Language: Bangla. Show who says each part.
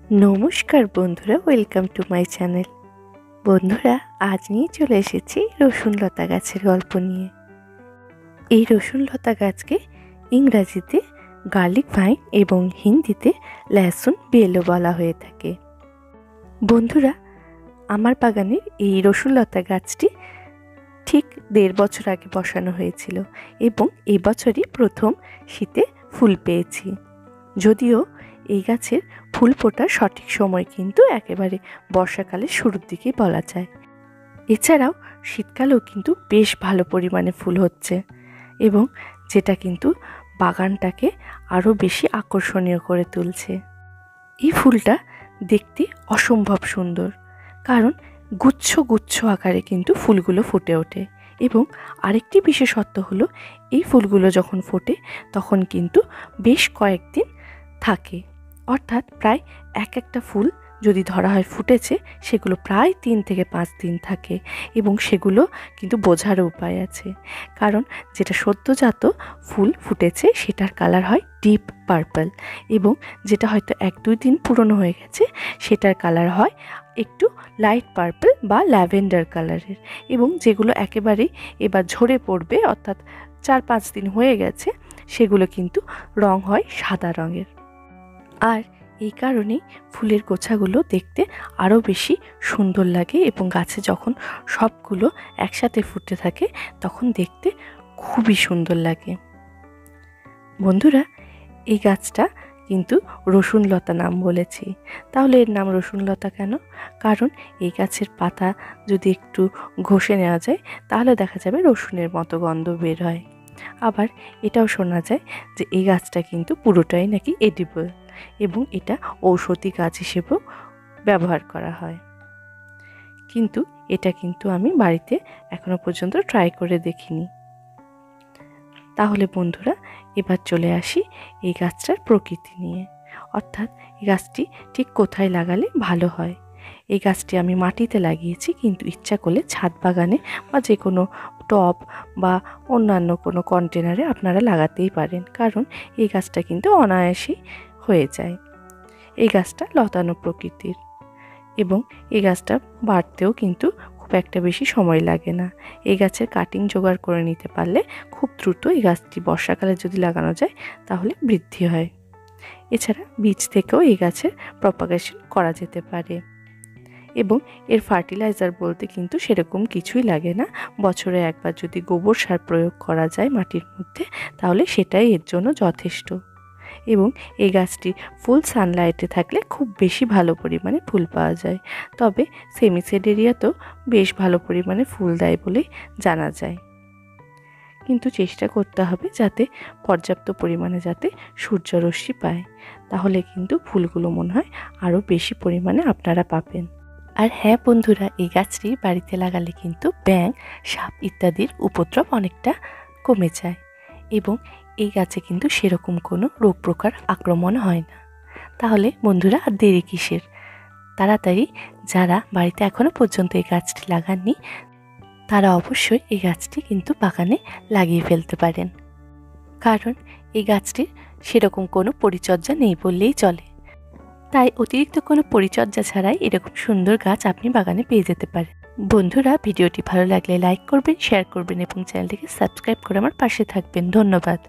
Speaker 1: নমস্কার বন্ধুরা, ওয়েলকাম টু মাই চ্যানেল। বন্ধুরা, আজ নিয়ে চলে এসেছি রসুন লতা গাছের গল্প নিয়ে। এই রসুন লতা গাছকে ইংরাজিতে গার্লিক ভাইন এবং হিন্দিতে লহসুন বেলও বলা হয়ে থাকে। বন্ধুরা, আমার বাগানের এই রসুন লতা গাছটি ঠিক 1.5 বছর আগে বসানো হয়েছিল এবং এবছরই প্রথম শীতে ফুল পেয়েছি। যদিও এই গাছের ফুল ফোটার সঠিক সময় কিন্তু একেবারে বর্ষাকালের শুরুর দিকেই বলা যায়। এছাড়াও শীতকালেও কিন্তু বেশ ভালো পরিমাণে ফুল হচ্ছে এবং যেটা কিন্তু বাগানটাকে আরও বেশি আকর্ষণীয় করে তুলছে। এই ফুলটা দেখতে অসম্ভব সুন্দর, কারণ গুচ্ছ গুচ্ছ আকারে কিন্তু ফুলগুলো ফুটে ওঠে এবং আরেকটি বিশেষত্ব হলো এই ফুলগুলো যখন ফোটে তখন কিন্তু বেশ কয়েকদিন থাকে, অর্থাৎ প্রায় একটা ফুল যদি ধরা হয় ফুটেছে সেগুলো প্রায় 3 থেকে 5 দিন থাকে এবং সেগুলো কিন্তু বোঝারও উপায় আছে, কারণ যেটা সদ্যজাত ফুল ফুটেছে সেটার কালার হয় ডিপ পার্পল এবং যেটা হয়তো 1-2 দিন পুরনো হয়ে গেছে সেটার কালার হয় একটু লাইট পার্পল বা ল্যাভেন্ডার কালারের, এবং যেগুলো একেবারেই এবার ঝরে পড়বে অর্থাৎ 4-5 দিন হয়ে গেছে সেগুলো কিন্তু রং হয় সাদা রঙের। আর এই কারণেই ফুলের গোছাগুলো দেখতে আরও বেশি সুন্দর লাগে এবং গাছে যখন সবগুলো একসাথে ফুটে থাকে তখন দেখতে খুবই সুন্দর লাগে। বন্ধুরা, এই গাছটা কিন্তু রসুন লতা নাম বলেছি। তাহলে এর নাম রসুন লতা কেন? কারণ এই গাছের পাতা যদি একটু ঘষে নেওয়া যায় তাহলে দেখা যাবে রসুনের মতো গন্ধ বের হয়। আবার এটাও শোনা যায় যে এই গাছটা কিন্তু পুরোটাই নাকি এডিবল এবং এটা ঔষধি গাছ হিসেবেও ব্যবহার করা হয়। কিন্তু এটা কিন্তু আমি বাড়িতে এখনো পর্যন্ত ট্রাই করে দেখিনি। তাহলে বন্ধুরা, এবার চলে আসি এই গাছটার প্রকৃতি নিয়ে, অর্থাৎ এই গাছটি ঠিক কোথায় লাগালে ভালো হয়। এই গাছটি আমি মাটিতে লাগিয়েছি, কিন্তু ইচ্ছা করলে ছাদ বাগানে বা যে কোনো টব বা অন্যান্য কোনো কন্টেনারে আপনারা লাগাতেই পারেন, কারণ এই গাছটা কিন্তু অনায়াসেই হয়ে যায়। এই গাছটা লতানো প্রকৃতির এবং এই গাছটা বাড়তেও কিন্তু খুব একটা বেশি সময় লাগে না। এই গাছের কাটিং জোগাড় করে নিতে পারলে খুব দ্রুত এই গাছটি বর্ষাকালে যদি লাগানো যায় তাহলে বৃদ্ধি হয়। এছাড়া বীজ থেকেও এই গাছের প্রপাগেশন করা যেতে পারে এবং এর ফার্টিলাইজার বলতে কিন্তু সেরকম কিছুই লাগে না। বছরে একবার যদি গোবর সার প্রয়োগ করা যায় মাটির মধ্যে তাহলে সেটাই এর জন্য যথেষ্ট। এবং এই গাছটি ফুল সানলাইটে থাকলে খুব বেশি ভালো পরিমাণে ফুল পাওয়া যায়, তবে সেমিসেড এরিয়াতেও বেশ ভালো পরিমাণে ফুল দেয় বলেই জানা যায়। কিন্তু চেষ্টা করতে হবে যাতে পর্যাপ্ত পরিমাণে যাতে সূর্যরশ্মি পায়, তাহলে কিন্তু ফুলগুলো মনে হয় আরও বেশি পরিমাণে আপনারা পাবেন। আর হ্যাঁ বন্ধুরা, এই গাছটি বাড়িতে লাগালে কিন্তু ব্যাঙ, সাপ ইত্যাদির উপদ্রব অনেকটা কমে যায় এবং এই গাছে কিন্তু সেরকম কোনো রোগ প্রকার আক্রমণ হয় না। তাহলে বন্ধুরা, আর দেরি কিসের? তাড়াতাড়ি যারা বাড়িতে এখনও পর্যন্ত এই গাছটি লাগাননি তারা অবশ্যই এই গাছটি কিন্তু বাগানে লাগিয়ে ফেলতে পারেন, কারণ এই গাছটির সেরকম কোনো পরিচর্যা নেই বললেই চলে। তাই অতিরিক্ত কোনো পরিচর্যা ছাড়াই এরকম সুন্দর গাছ আপনি বাগানে পেয়ে যেতে পারেন। বন্ধুরা, ভিডিওটি ভালো লাগলে লাইক করবেন, শেয়ার করবেন এবং চ্যানেলটিকে সাবস্ক্রাইব করে আমার পাশে থাকবেন। ধন্যবাদ।